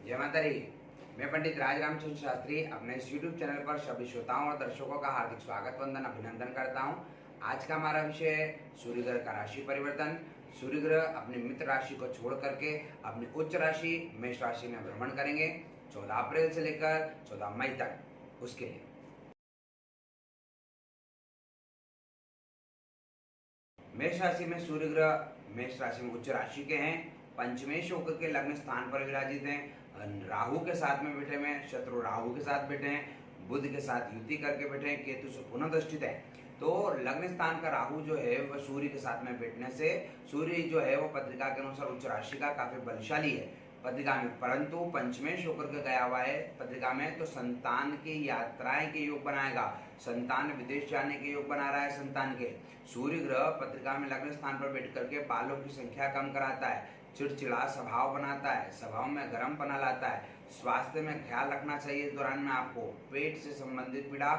जय माता दी। मैं पंडित राज रामचंद्र शास्त्री अपने इस YouTube चैनल पर सभी श्रोताओं और दर्शकों का हार्दिक स्वागत वंदन अभिनंदन करता हूं। आज का हमारा विषय है सूर्य ग्रह का राशि परिवर्तन। सूर्य ग्रह अपनी मित्र राशि को छोड़ करके अपनी उच्च राशि मेष राशि में भ्रमण करेंगे 14 अप्रैल से लेकर 14 मई तक। उसके लिए मेष राशि में सूर्य ग्रह मेष राशि में उच्च राशि के हैं, पंचमेश होकर के लग्न स्थान पर विराजित हैं, राहु के साथ में बैठे हुए हैं, शत्रु राहु के साथ बैठे हैं, बुध के साथ युति करके बैठे हैं, केतु से पुनः दृष्टित है। तो लग्न स्थान का राहु जो है वह सूर्य के साथ में बैठने से सूर्य जो है वो पत्रिका के अनुसार उच्च राशि का काफी बलशाली है पत्रिका में, परंतु पंचमेश होकर के गया हुआ है पत्रिका में, तो संतान की यात्राएं के योग बनाएगा, संतान विदेश जाने के योग बना रहा है संतान के। सूर्य ग्रह पत्रिका में लग्न स्थान पर बैठ करके बालों की संख्या कम कराता है, चिड़चिड़ा स्वभाव बनाता है, स्वभाव में गर्मपना लाता है। स्वास्थ्य में ख्याल रखना चाहिए इस दौरान में आपको। पेट से संबंधित पीड़ा,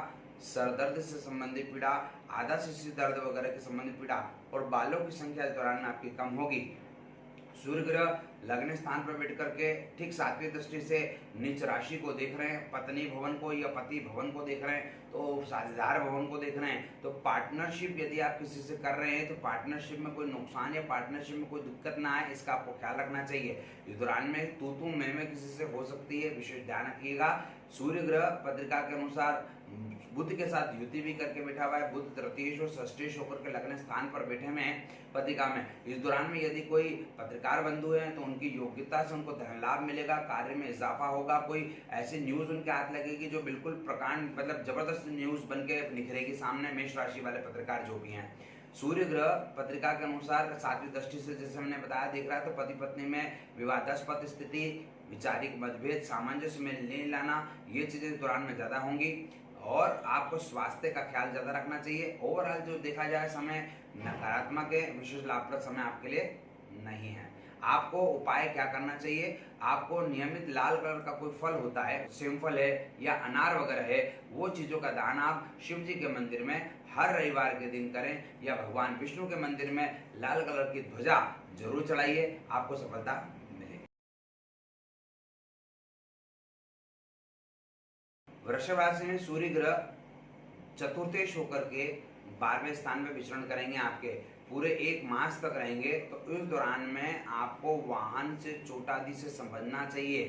सरदर्द से संबंधित पीड़ा, आधा शिशु दर्द वगैरह के संबंधित पीड़ा और बालों की संख्या इस दौरान में आपकी कम होगी। सूर्य ग्रह लग्न स्थान पर बैठ करके ठीक 7वीं दृष्टि से नीच राशि को देख रहे हैं, पत्नी भवन को या पति भवन को देख रहे हैं, तो साझेदार भवन को देख रहे हैं। तो पार्टनरशिप यदि आप किसी से कर रहे हैं तो पार्टनरशिप में कोई नुकसान या पार्टनरशिप में कोई दिक्कत ना आए, इसका आपको ख्याल रखना चाहिए। इस दौरान में तू मैं किसी से हो सकती है, विशेष ध्यान रखिएगा। सूर्य ग्रह पत्रिका के अनुसार बुध के साथ युति भी करके बैठा हुआ है, बुध तृतीयेश और षष्ठेश होकर के लग्न स्थान पर बैठे हुए हैं पत्रिका में। इस दौरान में यदि कोई पत्रकार बंधु हैं तो उनकी योग्यता से उनको धन लाभ मिलेगा, कार्य में इजाफा होगा, कोई ऐसी न्यूज उनके हाथ लगेगी जो बिल्कुल प्रकांड मतलब जबरदस्त न्यूज बन के निखरेगी सामने मेष राशि वाले पत्रकार जो भी हैं। सूर्य ग्रह पत्रिका के अनुसार 7वीं दृष्टि से जैसे हमने बताया देख रहा है, तो पति पत्नी में विवादास्पद स्थिति, वैचारिक मतभेद, सामंजस्य में ले लाना, ये चीजें इस दौरान में ज्यादा होंगी और आपको स्वास्थ्य का ख्याल ज्यादा रखना चाहिए। ओवरऑल जो देखा जाए समय नकारात्मक है, विशेष लाभप्रद समय आपके लिए नहीं है। आपको उपाय क्या करना चाहिए? आपको नियमित लाल कलर का कोई फल होता है, सेमफल है या अनार वगैरह है, वो चीजों का दान आप शिव जी के मंदिर में हर रविवार के दिन करें या भगवान विष्णु के मंदिर में लाल कलर की ध्वजा जरूर चढ़ाइए, आपको सफलता मिलेगी। वृषभ राशि में सूर्य ग्रह चतुर्थेश होकर के 12वें स्थान में विचरण करेंगे, आपके पूरे 1 मास तक रहेंगे। तो इस दौरान में आपको वाहन से चोट आदि से संभलना चाहिए,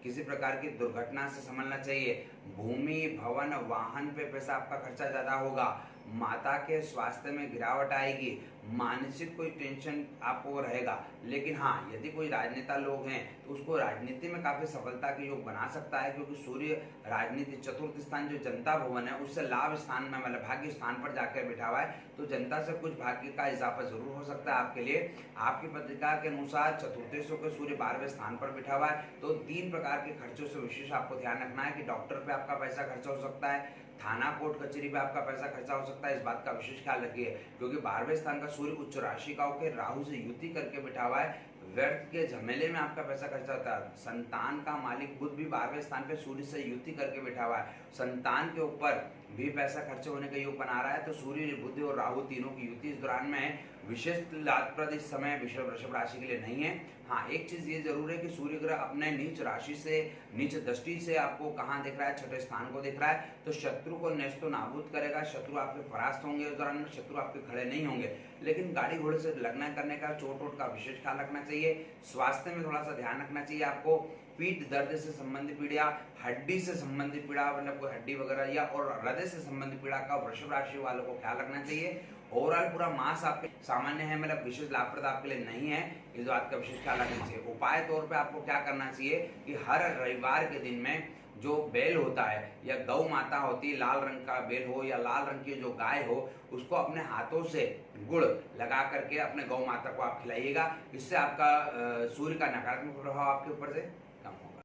किसी प्रकार की दुर्घटना से संभलना चाहिए। भूमि भवन वाहन पे पैसा आपका खर्चा ज्यादा होगा, माता के स्वास्थ्य में गिरावट आएगी, मानसिक कोई टेंशन आपको रहेगा। लेकिन हाँ, यदि कोई राजनेता लोग हैं तो उसको राजनीति में काफी सफलता के योग बना सकता है, क्योंकि सूर्य राजनीति चतुर्थ स्थान जो जनता भवन है उससे लाभ स्थान में मतलब भाग्य स्थान पर जाकर बैठा हुआ है, तो जनता से कुछ भाग्य का इजाफा जरूर हो सकता है आपके लिए। आपकी पत्रिका के अनुसार चतुर्थेश होकर सूर्य 12वें स्थान पर बैठा हुआ है, तो 3 प्रकार के खर्चों से विशेष आपको ध्यान रखना है कि डॉक्टर पे आपका पैसा खर्चा हो सकता है, थाना कोर्ट कचहरी पे आपका पैसा खर्चा हो सकता है, इस बात का विशेष ख्याल रखिए। क्योंकि 12वें स्थान का सूर्य उच्च राशि का होकर राहु से युति करके बैठा हुआ है, व्यर्थ के झमेले में आपका पैसा खर्चा होता है। संतान का मालिक बुध भी 12वें स्थान पे सूर्य से युति करके बैठा हुआ है, संतान के ऊपर भी पैसा खर्च होने का योग बना रहा है। तो सूर्य बुध और राहु तीनों की युति इस दौरान में विशेष लाभप्रद इस समय वृषभ राशि के लिए नहीं है। हाँ, एक चीज ये जरूर है कि सूर्य ग्रह अपने नीच राशि से नीच दृष्टि से आपको कहाँ देख रहा है? 6ठे स्थान को देख रहा है, तो शत्रु को नेस्तो नाबूद करेगा, शत्रु आपके परास्त होंगे इस दौरान में, शत्रु आपके खड़े नहीं होंगे। लेकिन गाड़ी घोड़े से लगना करने का, चोट वोट का विशेष ख्याल रखना चाहिए। स्वास्थ्य में थोड़ा सा ध्यान रखना चाहिए आपको। पीठ दर्द से संबंधित पीड़ा, हड्डी से संबंधित पीड़ा मतलब कोई हड्डी वगैरह या और हृदय से संबंधित पीड़ा का वृषभ राशि वालों को ख्याल रखना चाहिए। ओवरऑल पूरा मास आपके सामान्य है, मतलब विशेष लाभप्रद आपके लिए नहीं है, इस बात का विशेष ख्याल रखना चाहिए। उपाय तौर पे आपको क्या करना चाहिए कि हर रविवार के दिन में जो बैल होता है या गौ माता होती है, लाल रंग का बैल हो या लाल रंग की जो गाय हो, उसको अपने हाथों से गुड़ लगा करके अपने गौ माता को आप खिलाइएगा। इससे आपका सूर्य का नकारात्मक प्रभाव आपके ऊपर से कम होगा।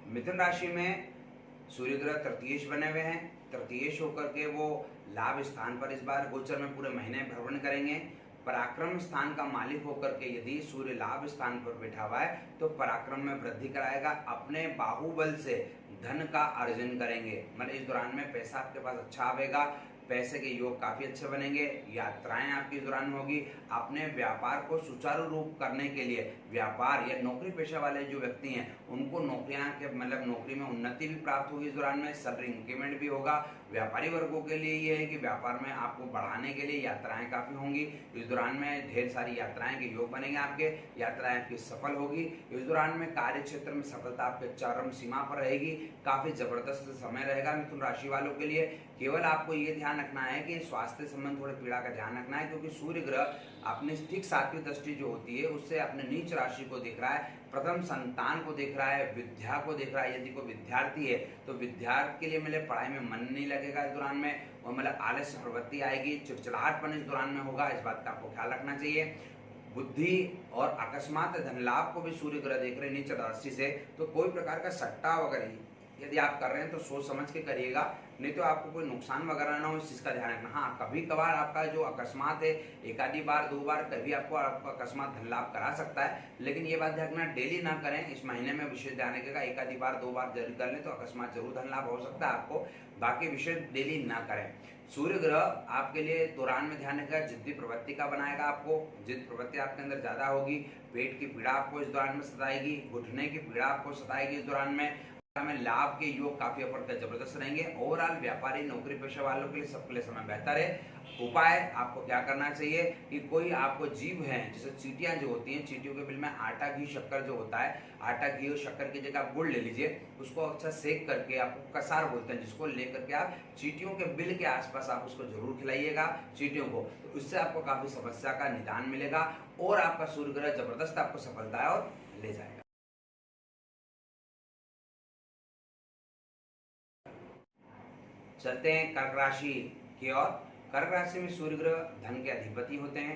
मिथुन राशि में सूर्य ग्रह तृतीयेश बने हुए हैं, तृतीयेश होकर के वो लाभ स्थान पर इस बार गोचर में पूरे महीने भ्रमण करेंगे। पराक्रम स्थान का मालिक होकर के यदि सूर्य लाभ स्थान पर बैठा हुआ है तो पराक्रम में वृद्धि कराएगा, अपने बाहुबल से धन का अर्जन करेंगे, मतलब इस दौरान में पैसा आपके पास अच्छा आएगा, पैसे के योग काफ़ी अच्छे बनेंगे, यात्राएं आपकी इस दौरान होगी। अपने व्यापार को सुचारू रूप करने के लिए व्यापार या नौकरी पेशा वाले जो व्यक्ति हैं उनको नौकरियां के मतलब नौकरी में उन्नति भी प्राप्त होगी इस दौरान में, सैलरी इंक्रीमेंट भी होगा। व्यापारी वर्गों के लिए ये है कि व्यापार में आपको बढ़ाने के लिए यात्राएं काफ़ी होंगी इस दौरान में, ढेर सारी यात्राएं के योग बनेंगे आपके, यात्राएं आपकी सफल होगी इस दौरान में। कार्य क्षेत्र में सफलता आपके चरम सीमा पर रहेगी, काफ़ी जबरदस्त समय रहेगा मिथुन राशि वालों के लिए। केवल आपको ये ध्यान रखना है कि स्वास्थ्य संबंध थोड़े पीड़ा का ध्यान रखना है, क्योंकि सूर्य ग्रह अपनी ठीक 7वीं दृष्टि जो होती है उससे अपने नीच राशि को देख रहा है, प्रथम संतान को देख रहा है, विद्या को देख रहा है। यदि कोई विद्यार्थी है तो विद्यार्थी के लिए मतलब पढ़ाई में मन नहीं लगेगा इस दौरान में, और मतलब आलस्य प्रवृत्ति आएगी, चिड़चिड़ाहटपन इस दौरान में होगा, इस बात का आपको ख्याल रखना चाहिए। बुद्धि और अकस्मात धन लाभ को भी सूर्य ग्रह देख रहे हैं नीच राशि से, तो कोई प्रकार का सट्टा वगैरह यदि आप कर रहे हैं तो सोच समझ के करिएगा, नहीं तो आपको कोई नुकसान वगैरह ना हो, इस चीज़ का ध्यान रखना। हाँ, कभी कभार आपका जो अकस्मात है, एक आधी बार 2 बार कभी आपको आपका अकस्मात धन लाभ करा सकता है, लेकिन ये बात ध्यान रखना डेली ना करें, इस महीने में विशेष ध्यान रखिएगा। एक आधी बार 2 बार जरूर कर लें तो अकस्मात जरूर धन लाभ हो सकता है आपको, बाकी विशेष डेली ना करें। सूर्य ग्रह आपके लिए दौरान में ध्यान रखिएगा, जिद्दी प्रवृत्ति का बनाएगा आपको, जिद प्रवृत्ति आपके अंदर ज्यादा होगी, पेट की पीड़ा आपको इस दौरान में सताएगी, घुटने की पीड़ा आपको सताएगी इस दौरान में लाभ के योग काफी अपर जबरदस्त रहेंगे। ओवरऑल व्यापारी नौकरी पेशा वालों के लिए सबके लिए समय बेहतर है। उपाय आपको क्या करना चाहिए कि कोई आपको जीव है, जैसे चींटियां जो होती हैं, चींटियों के बिल में आटा घी शक्कर जो होता है, आटा घी और शक्कर की जगह आप गुड़ ले लीजिए, उसको अच्छा सेक करके, आपको कसार बोलते हैं जिसको, लेकर के आप चींटियों के बिल के आसपास आप उसको जरूर खिलाइएगा चींटियों को, तो उससे आपको काफी समस्या का निदान मिलेगा और आपका सूर्य ग्रह जबरदस्त आपको सफलता और ले जाएगा। चलते हैं कर्क राशि की ओर। कर्क राशि में सूर्य ग्रह धन के अधिपति होते हैं,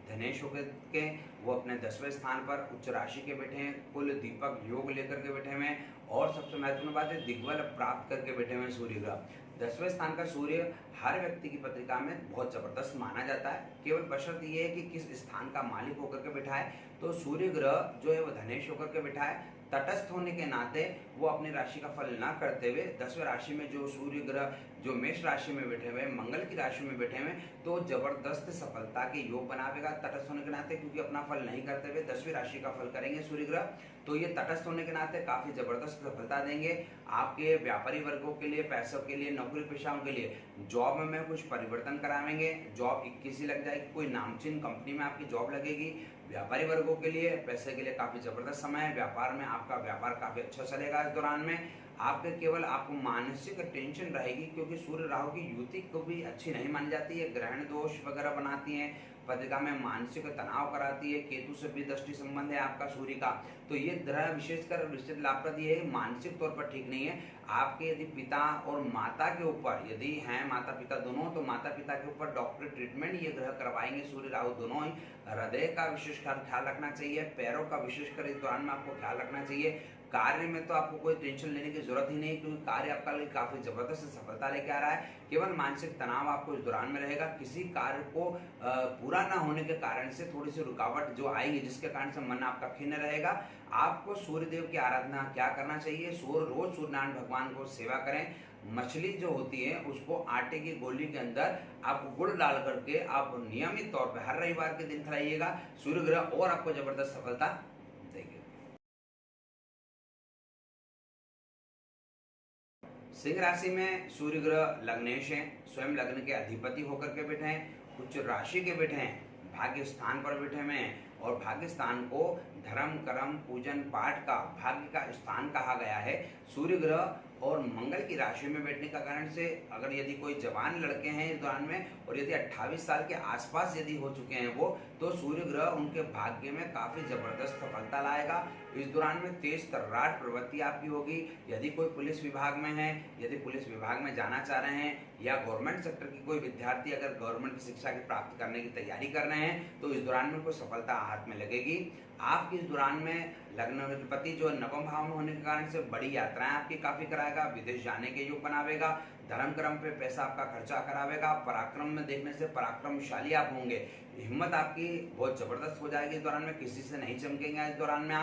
धनेश होकर के वो अपने 10वें स्थान पर उच्च राशि के बैठे हैं, कुल दीपक योग लेकर के बैठे हुए हैं, और सबसे महत्वपूर्ण बात है दिग्बल प्राप्त करके बैठे हुए हैं सूर्य ग्रह। 10वें स्थान का सूर्य हर व्यक्ति की पत्रिका में बहुत जबरदस्त माना जाता है, केवल बशर्ते ये है कि किस स्थान का मालिक होकर के बैठा है। तो सूर्य ग्रह जो है वो धनेश होकर के बैठा है, तटस्थ होने के नाते वो अपनी राशि का फल ना करते हुए 10वें राशि में जो सूर्य ग्रह जो मेष राशि में बैठे हुए, मंगल की राशि में बैठे हुए, तो जबरदस्त सफलता के योग बनावेगा तटस्थ होने के नाते, क्योंकि अपना फल नहीं करते हुए 10वीं राशि का फल करेंगे सूर्य ग्रह, तो ये तटस्थ होने के नाते काफी जबरदस्त सफलता देंगे आपके व्यापारी वर्गों के लिए, पैसों के लिए, नौकरी पेशाओं के लिए। जॉब में कुछ परिवर्तन करावेंगे, जॉब 21 ही लग जाएगी, कोई नामचीन कंपनी में आपकी जॉब लगेगी। व्यापारी वर्गों के लिए पैसे के लिए काफी जबरदस्त समय है, व्यापार में आपका व्यापार काफी अच्छा चलेगा इस दौरान में। आपके केवल आपको मानसिक टेंशन रहेगी, क्योंकि सूर्य राहु की युति को भी अच्छी नहीं मानी जाती है, ग्रहण दोष वगैरह बनाती है, पत्रिका में मानसिक तनाव कराती है, केतु से भी दृष्टि संबंध है आपका सूर्य का, तो ये ग्रह विशेषकर निश्चित लाभप्रद ये है, मानसिक तौर पर ठीक नहीं है। आपके यदि पिता और माता के ऊपर यदि हैं माता पिता दोनों, तो माता पिता के ऊपर डॉक्टर ट्रीटमेंट ये ग्रह करवाएंगे सूर्य राहु दोनों ही। हृदय का विशेष ख्याल रखना चाहिए, पैरों का विशेषकर इस दौरान में आपको ख्याल रखना चाहिए। कार्य में तो आपको कोई टेंशन लेने की जरूरत ही नहीं, क्योंकि कार्य आपका लिए काफी जबरदस्त सफलता लेके आ रहा है। केवल मानसिक तनाव आपको इस दौरान में रहेगा, किसी कार्य को पूरा ना होने के कारण से थोड़ी सी रुकावट जो आएगी, जिसके कारण से मन आपका खिन्न रहेगा। आपको सूर्य देव की आराधना क्या करना चाहिए, रोज सूर्यनारायण भगवान को सेवा करें। मछली जो होती है उसको आटे की गोली के अंदर आप गुड़ डाल करके आप नियमित तौर पर हर रविवार के दिन खिलाइएगा, सूर्य ग्रह और आपको जबरदस्त सफलता देंगे। सिंह राशि में सूर्य ग्रह लग्नेश हैं, स्वयं लग्न के अधिपति होकर के बैठे हैं, उच्च राशि के बैठे हैं, भाग्य स्थान पर बैठे हुए हैं, और भाग्य स्थान को धर्म कर्म पूजन पाठ का भाग्य का स्थान कहा गया है। सूर्य ग्रह और मंगल की राशि में बैठने का कारण से अगर यदि कोई जवान लड़के हैं इस दौरान में, और यदि 28 साल के आसपास यदि हो चुके हैं वो, तो सूर्य ग्रह उनके भाग्य में काफी जबरदस्त सफलता लाएगा। इस दौरान में तेज तर्राट प्रवृत्ति आपकी होगी। यदि कोई पुलिस विभाग में है, यदि पुलिस विभाग में जाना चाह रहे हैं, या गवर्नमेंट सेक्टर की कोई विद्यार्थी अगर गवर्नमेंट की शिक्षा की प्राप्त करने की तैयारी कर रहे हैं, तो इस दौरान में कोई सफलता हाथ में लगेगी। आपकी इस दौरान में लग्नाधिपति जो नवम भाव में होने के कारण से बड़ी यात्राएं आपकी काफी कराएगा, विदेश जाने के योग बनावेगा, धर्म कर्म पे पैसा आपका खर्चा करावेगा, पराक्रम में देखने से पराक्रमशाली आप होंगे, हिम्मत आपकी बहुत जबरदस्त हो जाएगी इस दौरान में, किसी से नहीं चमकेंगे इस दौरान में।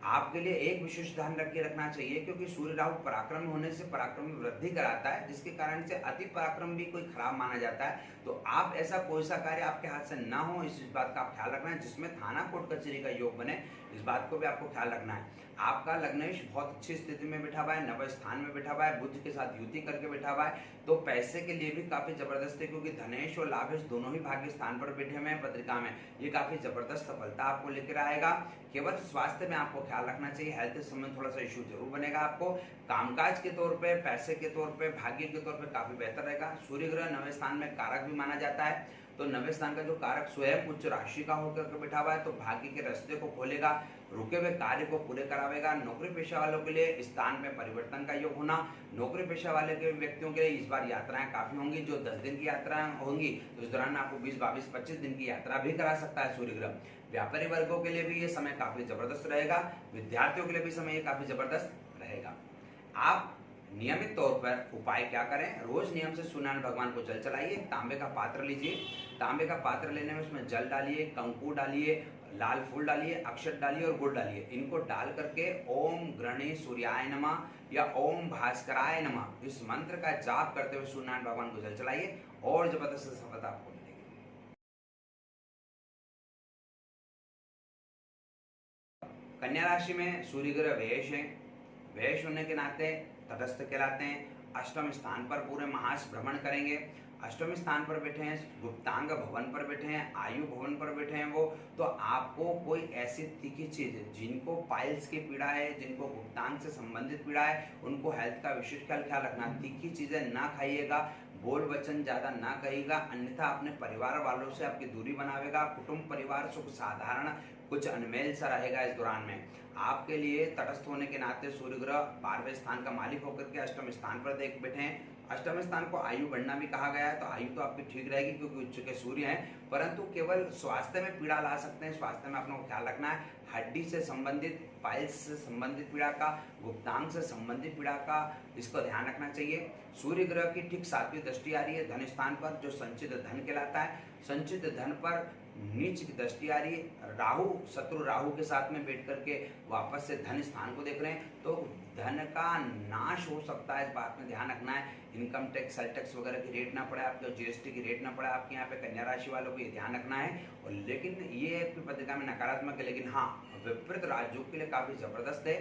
आपके लिए एक विशेष ध्यान रखना चाहिए, क्योंकि सूर्य राहु पराक्रम होने से पराक्रम में वृद्धि कराता है, जिसके कारण से अति पराक्रम भी कोई खराब माना जाता है। तो आप ऐसा कोई सा कार्य आपके हाथ से ना हो, इस बात का आप ख्याल रखना है। जिसमें थाना कोर्ट कचहरी का योग बने, इस बात को भी आपको ख्याल रखना है। आपका लग्नेश बहुत अच्छी स्थिति में बैठा हुआ है, नवम स्थान में बैठा हुआ है, बुध के साथ युति करके बैठा हुआ है, तो पैसे के लिए भी काफी जबरदस्त है, क्योंकि धनेश और लाभेश दोनों ही भाग्य स्थान पर बैठे हुए हैं पत्रिका में। ये काफी जबरदस्त सफलता आपको लेकर आएगा। केवल स्वास्थ्य में आपको ख्याल रखना चाहिए, हेल्थ से संबंधित थोड़ा सा इश्यू जरूर बनेगा आपको। कामकाज के तौर पे, पैसे के तौर पे, भाग्य के तौर पे काफी बेहतर रहेगा। सूर्य ग्रह नवें स्थान में कारक भी माना जाता है, तो नवें स्थान का जो कारक स्वयं उच्च राशि का होकर के बैठा हुआ है, तो भाग्य के रास्ते को खोलेगा, रुके हुए कार्य को पूरे करावेगा। नौकरी पेशा वालों के लिए स्थान में परिवर्तन का योग होना, नौकरी पेशा वाले के व्यक्तियों के लिए इस बार यात्राएं काफी होंगी। जो 10 दिन की यात्राएं होंगी, तो इस दौरान आपको 20, 22, 25 दिन की यात्रा भी करा सकता है सूर्य ग्रह। व्यापारी वर्गों के लिए भी ये समय काफी जबरदस्त रहेगा, विद्यार्थियों के लिए भी समय ये काफी जबरदस्त रहेगा। आप नियमित तौर पर उपाय क्या करें, रोज नियम से सूर्यनारायण भगवान को जल चलाइए। तांबे का पात्र लीजिए, तांबे का पात्र लेने में उसमें जल डालिए, कंकु डालिए, लाल फूल डालिए, अक्षत डालिए और गुड़ डालिए। इनको डाल करके ओम गृणी सूर्याय नमः या ओम भास्कराय नमः इस मंत्र का जाप करते हुए सूर्यनारायण भगवान को जल चलाइए, और जबरदस्त सफलता आपको मिलेगी। कन्या राशि में सूर्य ग्रह व्ययश है, व्ययश होने के नाते तटस्थ कहलाते हैं। अष्टम स्थान पर पूरे मास भ्रमण करेंगे। अष्टम स्थान पर बैठे हैं, गुप्तांग भवन पर बैठे हैं, आयु भवन पर बैठे हैं वो, तो आपको कोई ऐसी तीखी चीज, जिनको पाइल्स की पीड़ा है, जिनको गुप्तांग से संबंधित पीड़ा है, उनको हेल्थ का विशेष ख्याल रखना। तीखी चीजें ना खाइएगा, बोल वचन ज्यादा ना कहिएगा, अन्यथा अपने परिवार वालों से आपकी दूरी बनावेगा। कुटुंब परिवार सुख साधारण कुछ अनमेल सा रहेगा इस दौरान में। आपके लिए तटस्थ होने के नाते सूर्य ग्रह 12वें स्थान का मालिक होकर के अष्टम स्थान पर देख बैठे हैं। अष्टम स्थान को आयु गणना भी कहा गया है, तो आयु तो आपकी ठीक रहेगी क्योंकि उच्च के सूर्य हैं, परंतु केवल स्वास्थ्य में पीड़ा ला सकते हैं। स्वास्थ्य में अपने को ख्याल रखना है, हड्डी से संबंधित, पाइल्स से संबंधित पीड़ा का, गुप्तांग से संबंधित पीड़ा का, इसको ध्यान रखना चाहिए। सूर्य ग्रह की ठीक 7वीं दृष्टि आ रही है धन स्थान पर, जो संचित धन कहलाता है। संचित धन पर नीच की दृष्टि आ रही है। राहु, शत्रु राहु के साथ में बैठ करके वापस से धन स्थान को देख रहे हैं, तो धन का नाश हो सकता है, इस बात में ध्यान रखना है। इनकम टैक्स, सेल टैक्स वगैरह की रेट ना पड़े आपके, और जीएसटी की रेट ना पड़े आपके यहाँ पे। कन्या राशि वालों को ये ध्यान रखना है। और लेकिन ये आपकी पत्रिका में नकारात्मक है, लेकिन हाँ विपरीत राजयोग के लिए काफी जबरदस्त है।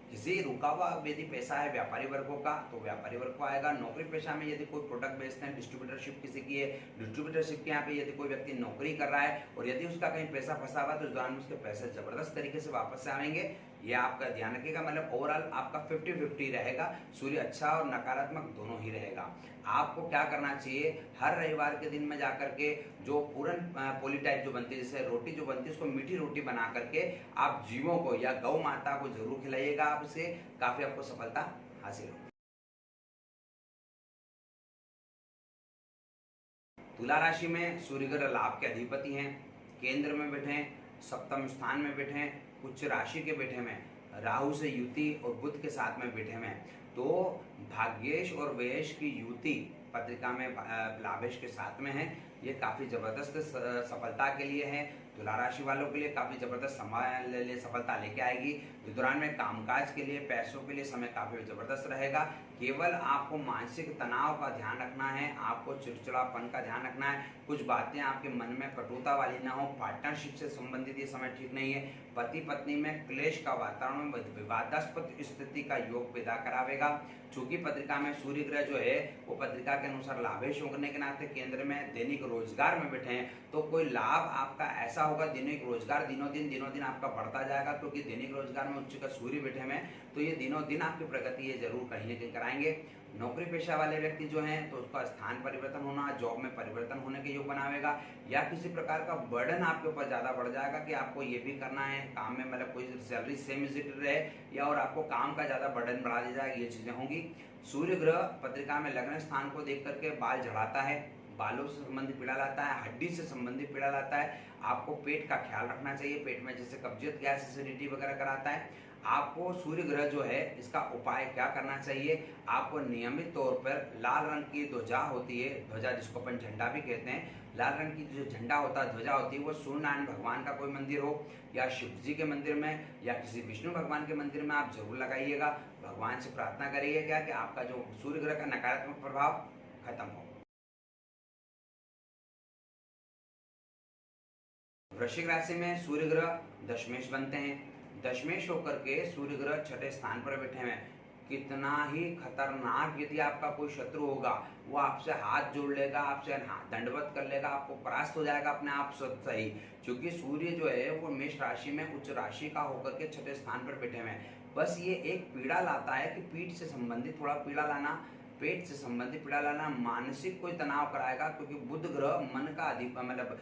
किसी रुका हुआ यदि पैसा है व्यापारी वर्गों का, तो व्यापारी वर्ग को आएगा। नौकरी पेशा में यदि कोई प्रोडक्ट बेचते हैं, डिस्ट्रीब्यूटरशिप किसी की है, डिस्ट्रीब्यूटरशिप के यहाँ पे यदि कोई व्यक्ति नौकरी कर रहा है और यदि उसका कहीं पैसा फंसा हुआ, तो इस दौरान उसके पैसे जबरदस्त तरीके से वापस से आएंगे। ये आपका ध्यान रखिएगा। मतलब ओवरऑल आपका 50-50 रहेगा, सूर्य अच्छा और नकारात्मक दोनों ही रहेगा। आपको क्या करना चाहिए, हर रविवार के दिन में जाकर के जो पूरन पोली टाइप जो बनती है, जैसे रोटी जो बनती है, उसको मीठी रोटी बना करके आप जीवों को या गौ माता को जरूर खिलाइएगा। आपसे काफी आपको सफलता हासिल होगी। तुला राशि में सूर्य ग्रह लाभ के अधिपति हैं, केंद्र में बैठे हैं, सप्तम स्थान में बैठे हैं, उच्च राशि के बैठे में, राहु से युति और बुध के साथ में बैठे में। तो भाग्येश और व्ययेश की युति पत्रिका में लाभेश के साथ में है। ये काफी जबरदस्त सफलता के लिए है। तुला राशि वालों के लिए काफी जबरदस्त समय सफलता लेके आएगी। इस दौरान में कामकाज के लिए, पैसों के लिए समय काफी जबरदस्त रहेगा। केवल आपको मानसिक तनाव का ध्यान रखना है, आपको चिड़चिड़ापन का ध्यान रखना है, कुछ बातें आपके मन में कटुता वाली ना हो। पार्टनरशिप से संबंधित ये समय ठीक नहीं है। पति पत्नी में क्लेश का वातावरण, विवादास्पद स्थिति का योग पैदा करावेगा। चूंकि पत्रिका में सूर्य ग्रह जो है वो पत्रिका के अनुसार लाभेश होने के नाते केंद्र में दैनिक रोजगार में बैठे हैं, तो कोई लाभ आपका ऐसा होगा, दैनिक रोजगार दिनों दिन आपका बढ़ता जाएगा, क्योंकि दैनिक रोजगार में उच्च का सूर्य बैठे में, तो ये दिनों दिन आपकी प्रगति ये जरूर कहीं न कहीं कराएंगे। नौकरी पेशा वाले व्यक्ति जो हैं, तो उसका स्थान परिवर्तन होना, जॉब में परिवर्तन होने के योग बनावेगा, या किसी प्रकार का बर्डन आपके ऊपर ज्यादा बढ़ जाएगा कि आपको ये भी करना है काम में, मतलब कोई सैलरी सेम रहे, या और आपको काम का ज्यादा बर्डन बढ़ा दिया जाएगा, ये चीजें होंगी। सूर्य ग्रह पत्रिका में लग्न स्थान को देख करके बाल झड़ाता है, बालों से संबंधित पीड़ा लाता है, हड्डी से संबंधित पीड़ा लाता है। आपको पेट का ख्याल रखना चाहिए, पेट में जैसे कब्जियत, गैस, एसिडिटी वगैरह कराता है। आपको सूर्य ग्रह जो है इसका उपाय क्या करना चाहिए, आपको नियमित तौर पर लाल रंग की ध्वजा होती है, ध्वजा जिसको अपन झंडा भी कहते हैं, लाल रंग की जो झंडा होता है, ध्वजा होती है, वो सूर्य नारायण भगवान का कोई मंदिर हो या शिव जी के मंदिर में या किसी विष्णु भगवान के मंदिर में आप जरूर लगाइएगा। भगवान से प्रार्थना करिएगा कि आपका जो सूर्य ग्रह का नकारात्मक प्रभाव खत्म हो। वृश्चिक राशि में सूर्य ग्रह दशमेश बनते हैं। दशमेश होकर के सूर्य ग्रह छठे स्थान पर बैठे हुए हैं। कितना ही खतरनाक यदि आपका कोई शत्रु होगा, वो आपसे हाथ जोड़ लेगा, आपसे दंडवत कर लेगा, आपको परास्त हो जाएगा अपने आप से ही। क्योंकि सूर्य जो है वो मेष राशि में उच्च राशि का होकर के छठे स्थान पर बैठे हुए हैं। बस ये एक पीड़ा लाता है कि पीठ से संबंधित थोड़ा पीड़ा लाना, पेट से संबंधित पीड़ा लाना, मानसिक कोई तनाव कराएगा, क्योंकि बुध ग्रह मन का अधिक मतलब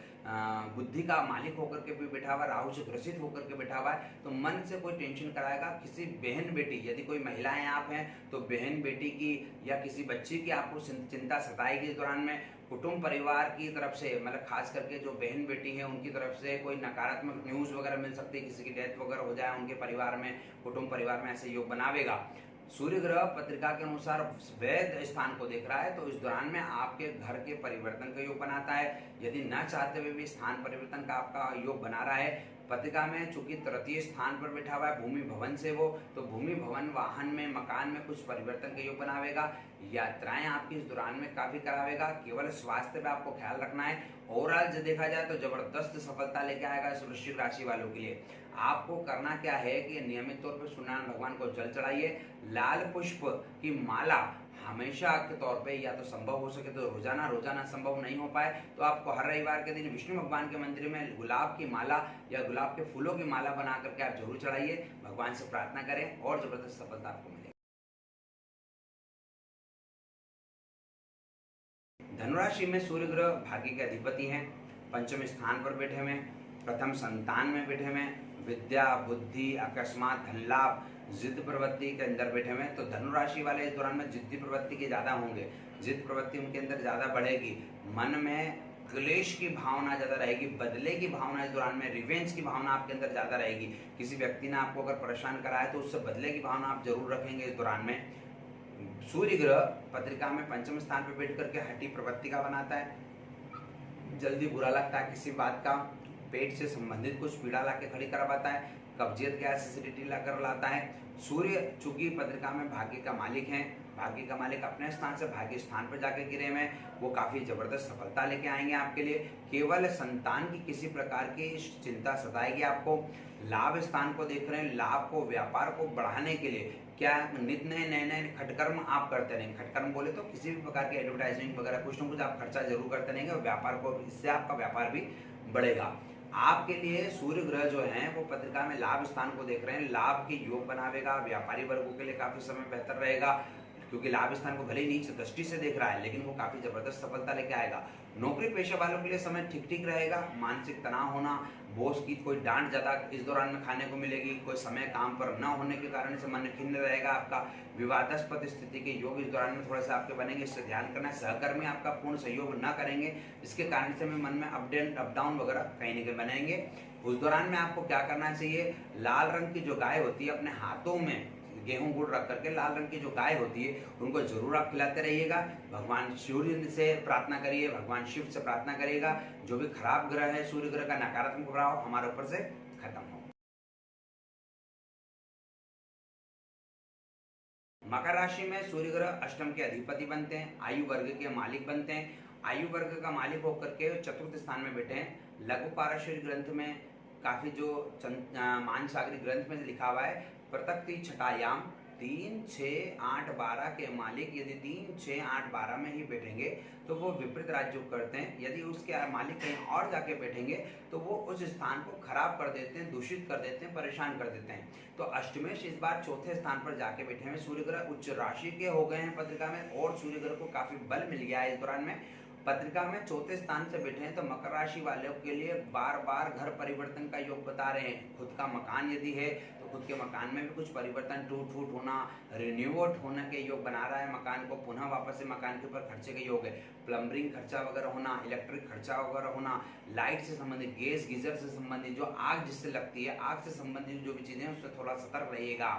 बुद्धि का मालिक होकर के भी बैठा हुआ, राहु से ग्रसित होकर के बैठा हुआ है, तो मन से कोई टेंशन कराएगा। किसी बहन बेटी, यदि कोई महिलाएं आप हैं तो बहन बेटी की या किसी बच्ची की आपको चिंता सताएगी इस दौरान में। कुटुंब परिवार की तरफ से मतलब खास करके जो बहन बेटी है उनकी तरफ से कोई नकारात्मक न्यूज वगैरह मिल सकती है, किसी की डेथ वगैरह हो जाए उनके परिवार में, कुटुंब परिवार में ऐसे योग बनावेगा। सूर्य ग्रह पत्रिका के अनुसार वैध स्थान को देख रहा है, तो इस दौरान में आपके घर के परिवर्तन का योग बनाता है। यदि न चाहते हुए भी स्थान परिवर्तन का आपका योग बना रहा है। पत्रिका में चूंकि तृतीय स्थान पर बैठा हुआ है भूमि भवन से वो, तो भूमि भवन वाहन में मकान में कुछ परिवर्तन का योग बनावेगा। यात्राएं आपकी इस दौरान में काफी करावेगा। केवल स्वास्थ्य पे आपको ख्याल रखना है। ओवरऑल जो देखा जाए तो जबरदस्त सफलता लेके आएगा इस वृश्चिक राशि वालों के लिए। आपको करना क्या है कि नियमित तौर पर सूर्यनारायण भगवान को जल चढ़ाइए। लाल पुष्प की माला हमेशा के तौर पे, या तो संभव हो सके तो रोजाना संभव नहीं हो पाए तो आपको हर रविवार के दिन विष्णु भगवान के मंदिर में गुलाब की माला या गुलाब के फूलों की माला बना करके आप जरूर चढ़ाइए। भगवान से प्रार्थना करें और जबरदस्त सफलता आपको मिलेगी। धनुराशि में सूर्य ग्रह भाग्य के अधिपति हैं, पंचम स्थान पर बैठे हुए, प्रथम संतान में बैठे हुए, विद्या, बुद्धि, अकस्मात धन लाभ, जिद प्रवृत्ति के अंदर बैठे हुए। तो धनुराशि वाले इस दौरान में जिद्दी प्रवृत्ति के ज्यादा होंगे, जिद प्रवृत्ति उनके अंदर ज्यादा बढ़ेगी, मन में क्लेश की भावना ज्यादा रहेगी, बदले की भावना इस दौरान में, रिवेंज की भावना आपके अंदर ज्यादा रहेगी। किसी व्यक्ति ने आपको अगर परेशान करा है तो उससे बदले की भावना आप जरूर रखेंगे इस दौरान में। सूर्य ग्रह पत्रिका में पंचम स्थान पर बैठ करके हठी प्रवृत्ति का बनाता है, जल्दी बुरा लगता है किसी बात का, पेट से संबंधित कुछ पीड़ा लाके खड़ी करवाता है, कब्जियत, गैस, एसिडिटी लाकर लाता है। सूर्य चूंकि पत्रिका में भाग्य का मालिक है, भाग्य का मालिक अपने स्थान से भाग्य स्थान पर जाके गिरे हुए, वो काफी जबरदस्त सफलता लेके आएंगे आपके लिए। केवल संतान की किसी प्रकार की चिंता सताएगी आपको। लाभ स्थान को देख रहे हैं, लाभ को, व्यापार को बढ़ाने के लिए क्या नित नए खटकर्म आप करते रहेंगे। खटकर्म बोले तो किसी भी प्रकार के एडवर्टाइजिंग वगैरह कुछ ना कुछ आप खर्चा जरूर करते रहेंगे और व्यापार को, इससे आपका व्यापार भी बढ़ेगा। आपके लिए सूर्य ग्रह जो है वो पत्रिका में लाभ स्थान को देख रहे हैं, लाभ के योग बनावेगा। व्यापारी वर्गों के लिए काफी समय बेहतर रहेगा, क्योंकि लाभ स्थान को भले ही नीच दृष्टि से देख रहा है लेकिन वो काफी जबरदस्त सफलता लेके आएगा। नौकरी पेशा वालों के लिए समय ठीक ठीक रहेगा। मानसिक तनाव होना, बॉस की कोई डांट ज्यादा इस दौरान में खाने को मिलेगी, कोई समय काम पर न होने के कारण से मन खिन्न रहेगा आपका। विवादास्पद स्थिति के योग इस दौरान में थोड़ा सा आपके बनेंगे, इससे ध्यान करना है। सहकर्मी आपका पूर्ण सहयोग न करेंगे, इसके कारण से मन में अप डाउन वगैरह कहीं न कहीं बनेंगे। उस दौरान में आपको क्या करना चाहिए, लाल रंग की जो गाय होती है अपने हाथों में गेहूं गुड़ रख करके लाल रंग की जो गाय होती है उनको जरूर आप खिलाते रहिएगा। भगवान सूर्य से प्रार्थना करिए, भगवान शिव से प्रार्थना करिएगा, जो भी खराब ग्रह है, सूर्य ग्रह का नकारात्मक प्रभाव हमारे ऊपर से खत्म हो। मकर राशि में सूर्य ग्रह अष्टम के अधिपति बनते हैं, आयु वर्ग के मालिक बनते हैं। आयु वर्ग का मालिक होकर के चतुर्थ स्थान में बैठे हैं। लघु पाराशर ग्रंथ में काफी जो मानसागरी ग्रंथ में लिखा हुआ है, प्रतक्ति छटायाम 3, 6, 8, 12 के मालिक यदि 3, 6, 8, 12 में ही बैठेंगे तो वो विपरीत राजयोग करते हैं। यदि उसके मालिक कहीं और जाके बैठेंगे तो वो उस स्थान को खराब कर देते हैं, दूषित कर देते हैं, परेशान कर देते हैं। तो अष्टमेश इस बार चौथे स्थान पर जाके बैठे हैं। सूर्य ग्रह उच्च राशि के हो गए हैं पत्रिका में, और सूर्य ग्रह को काफी बल मिल गया है इस दौरान में। पत्रिका में चौथे स्थान से बैठे हैं तो मकर राशि वालों के लिए बार बार घर परिवर्तन का योग बता रहे हैं। खुद का मकान यदि है तो खुद के मकान में भी कुछ परिवर्तन, टूट फूट होना, रिन्यूअल होने के योग बना रहा है। मकान को पुनः वापस से मकान के ऊपर खर्चे के योग है। प्लम्बरिंग खर्चा वगैरह होना, इलेक्ट्रिक खर्चा वगैरह होना, लाइट से संबंधित, गैस गीजर से संबंधित, जो आग जिससे लगती है, आग से संबंधित जो भी चीजें उससे थोड़ा सतर्क रहिएगा।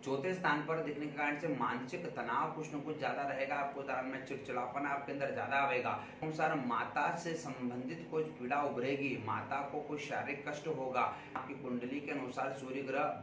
चौथे स्थान पर दिखने के कारण से मानसिक तनाव कुछ न कुछ ज्यादा रहेगा। आपको दौरान में चिड़चिड़ापन आपके अंदर ज्यादा आएगा। अनुसार माता से संबंधित कुछ पीड़ा उभरेगी, माता को कुछ शारीरिक कष्ट होगा। आपकी कुंडली के अनुसार सूर्य ग्रह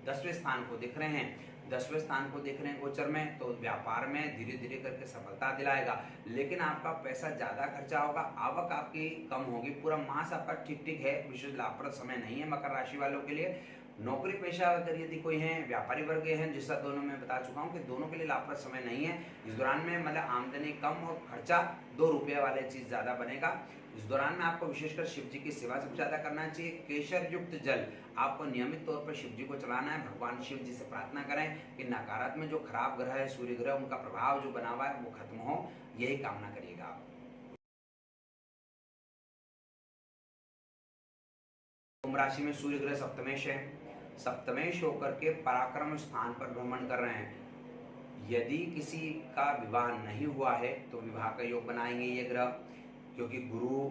10वें स्थान को दिख रहे हैं, 10वें स्थान को देख रहे हैं गोचर में, तो व्यापार में धीरे धीरे करके सफलता दिलाएगा। लेकिन आपका पैसा ज्यादा खर्चा होगा, आवक आपकी कम होगी। पूरा मास आपका ठीक ठीक है, विशेष लाभप्रद समय नहीं है मकर राशि वालों के लिए। नौकरी पेशा अगर यदि कोई है, व्यापारी वर्ग हैं, जिसका दोनों में बता चुका हूँ कि दोनों के लिए लाभप्रद समय नहीं है। इस दौरान में मतलब आमदनी कम और खर्चा 2 रुपये वाले चीज ज्यादा बनेगा। इस दौरान में आपको विशेषकर शिव जी की सेवा सबसे ज्यादा करना चाहिए। केशर युक्त जल आपको नियमित तौर पर शिव जी को चलाना है। भगवान शिव जी से प्रार्थना करें कि नकारात्मक जो खराब ग्रह है, सूर्य ग्रह, उनका प्रभाव जो बना हुआ है वो खत्म हो, यही कामना करिएगा। कुंभ राशि में सूर्य ग्रह सप्तमेश है, सप्तमेश होकर के पराक्रम स्थान पर भ्रमण कर रहे हैं। यदि किसी का विवाह नहीं हुआ है तो विवाह का योग बनाएंगे ये ग्रह, क्योंकि गुरु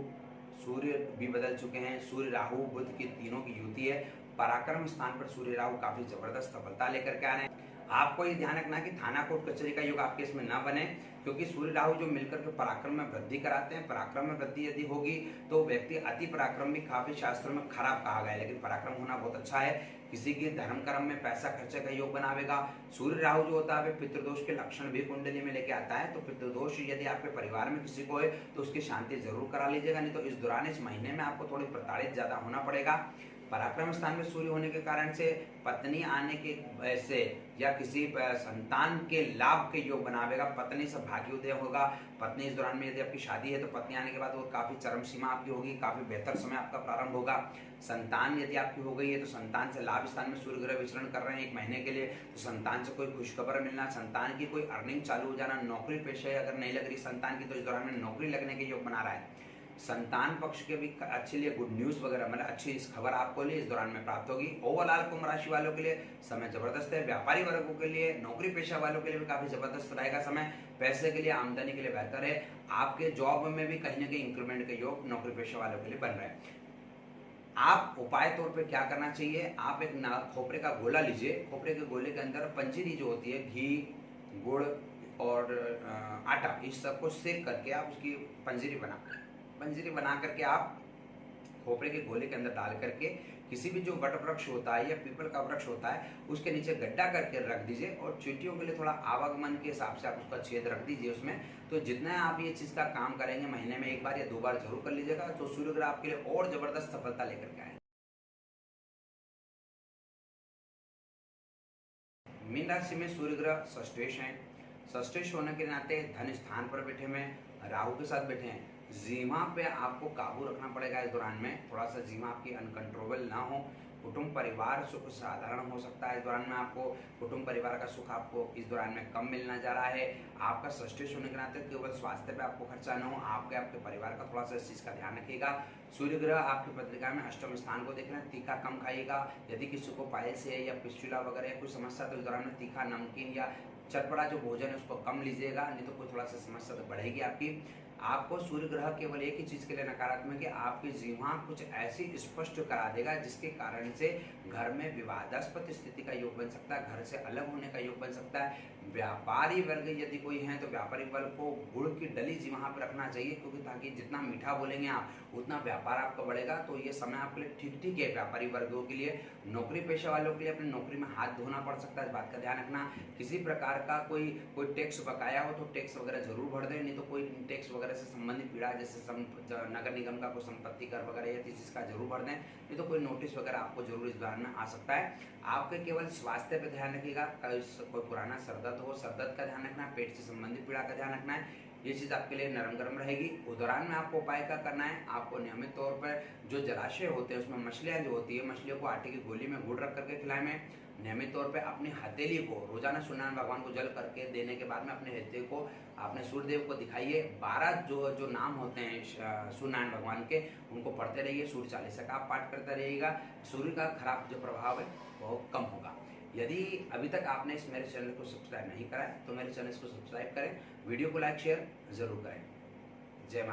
सूर्य भी बदल चुके हैं। सूर्य राहु बुध की तीनों की युति है। पराक्रम स्थान पर सूर्य राहु काफी जबरदस्त सफलता लेकर के आ रहे हैं। आपको ये ध्यान रखना कि थाना कोर्ट कचहरी का योग आपके इसमें ना बने, क्योंकि सूर्य राहु जो मिलकर के पराक्रम में वृद्धि कराते हैं। पराक्रम में वृद्धि यदि होगी तो व्यक्ति अति पराक्रम भी काफी शास्त्रों में खराब कहा गया है, लेकिन पराक्रम होना बहुत अच्छा है। किसी के धर्म कर्म में पैसा खर्चे का योग बनावेगा। सूर्य राहु जो होता है पितृदोष के लक्षण भी कुंडली में लेके आता है, तो पितृदोष यदि आपके परिवार में किसी को है तो उसकी शांति जरूर करा लीजिएगा, नहीं तो इस दौरान इस महीने में आपको थोड़ी प्रताड़ित ज्यादा होना पड़ेगा। पराक्रम स्थान में सूर्य होने के कारण से पत्नी आने के ऐसे या किसी संतान के लाभ के योग बनावेगा। पत्नी से भाग्योदय होगा। पत्नी इस दौरान में यदि आपकी शादी है तो पत्नी आने के बाद वो काफी चरम सीमा आपकी होगी, काफी बेहतर समय आपका प्रारंभ होगा। संतान यदि आपकी हो गई है तो संतान से लाभ स्थान में सूर्य ग्रह विचरण कर रहे हैं 1 महीने के लिए, तो संतान से कोई खुशखबर मिलना, संतान की कोई अर्निंग चालू हो जाना। नौकरी पेशे अगर नहीं लग रही संतान की तो इस दौरान में नौकरी लगने के योग बना रहा है। संतान पक्ष के भी अच्छे लिए गुड न्यूज वगैरह मतलब अच्छी इस खबर आपको लिए इस दौरान में प्राप्त होगी। ओवरऑल कुंभ राशि वालों के लिए समय जबरदस्त है। व्यापारी वर्गों के लिए, नौकरी पेशा वालों के लिए भी काफी जबरदस्त रहेगा समय। पैसे के लिए, आमदनी के लिए बेहतर है। आपके जॉब में भी कहीं ना कहीं इंक्रीमेंट के योग नौकरी पेशा वालों के लिए बन रहे हैं। आप उपाय तौर पे क्या करना चाहिए, आप एक खोपरे का गोला लीजिए। खोपरे के गोले के अंदर पंजीरी जो होती है, घी, गुड़ और आटा, इस सबको सेक करके आप उसकी पंजीरी बना करके आप खोपरे के गोले के अंदर डाल करके किसी भी जो वट वृक्ष होता है या पीपल का वृक्ष होता है उसके नीचे गड्ढा करके रख दीजिए, और चींटियों के लिए थोड़ा आवागमन के हिसाब से आप उसका छेद रख दीजिए उसमें। तो जितना आप ये चीज का काम करेंगे, महीने में 1 बार या 2 बार जरूर कर लीजिएगा, तो सूर्य ग्रह आपके लिए और जबरदस्त सफलता लेकर के आए। मीन राशि में सूर्य ग्रह षष्ठेश हैं। षष्ठेश होने के नाते धन स्थान पर बैठे हुए राहु के साथ बैठे हैं। जीमा पे आपको काबू रखना पड़ेगा इस दौरान में, थोड़ा सा जीमा आपकी अनकंट्रोलेबल ना हो। कुटुंब परिवार सुख साधारण हो सकता है इस दौरान में। आपको कुटुंब परिवार का सुख आपको इस दौरान में कम मिलना जा रहा है। आपका षष्ठेश होने के नाते केवल स्वास्थ्य पे आपको खर्चा न हो, आपके परिवार का थोड़ा सा इस चीज का ध्यान रखिएगा। सूर्य ग्रह आपकी पत्रिका में अष्टम स्थान को देख रहे हैं। तीखा कम खाइएगा। यदि किसी को पाइल्स है या पिस्टुला वगैरह या कोई समस्या, तो इस दौरान में तीखा, नमकीन या चटपटा जो भोजन है उसको कम लीजिएगा, नहीं तो कोई थोड़ा सा समस्या तो बढ़ेगी आपकी। आपको सूर्य ग्रह केवल एक ही चीज के लिए नकारात्मक है, आपकी जीवा कुछ ऐसी स्पष्ट करा देगा जिसके कारण से घर में विवादास्पद स्थिति का योग बन सकता है, घर से अलग होने का योग बन सकता है। व्यापारी वर्ग यदि कोई है तो व्यापारी वर्ग को गुड़ की डली जी वहां पर रखना चाहिए, क्योंकि ताकि जितना मीठा बोलेंगे आप उतना व्यापार आपका बढ़ेगा। तो ये समय आपके लिए ठीक ठीक है व्यापारी वर्गों के लिए। नौकरी पेशा वालों के लिए अपनी नौकरी में हाथ धोना पड़ सकता है, इस बात का ध्यान रखना। किसी प्रकार का कोई टैक्स बकाया हो तो टैक्स वगैरह जरूर भर दें, नहीं तो कोई टैक्स वगैरह से संबंधित पीड़ा, जैसे नगर निगम का कोई संपत्ति कर वगैरह या किसी चीज का जरूर भर दें, नहीं तो कोई नोटिस वगैरह आपको जरूर इस दौरान में आ सकता है। आपके केवल स्वास्थ्य पे ध्यान रखिएगा। कोई पुराना सरदर्द हो, सरदर्द का ध्यान रखना है, पेट से संबंधित पीड़ा का ध्यान रखना है। ये चीज़ आपके लिए नरम गरम रहेगी। उस दौरान में आपको उपाय क्या करना है, आपको नियमित तौर पर जो जलाशय होते हैं उसमें मछलियाँ जो होती है, मछलियों को आटे की गोली में गुड़ रख करके खिलाएं में। नियमित तौर पे अपनी हथेली को रोजाना सूर्यनारायण भगवान को जल करके देने के बाद में अपने हथेली को अपने सूर्यदेव को दिखाइए। 12 जो नाम होते हैं सूर्यनारायण भगवान के, उनको पढ़ते रहिए। सूर्य चालीसा का आप पाठ करते रहिएगा। सूर्य का खराब जो प्रभाव है वो कम होगा। यदि अभी तक आपने इस मेरे चैनल को सब्सक्राइब नहीं करा है तो मेरे चैनल को सब्सक्राइब करें, वीडियो को लाइक शेयर जरूर करें।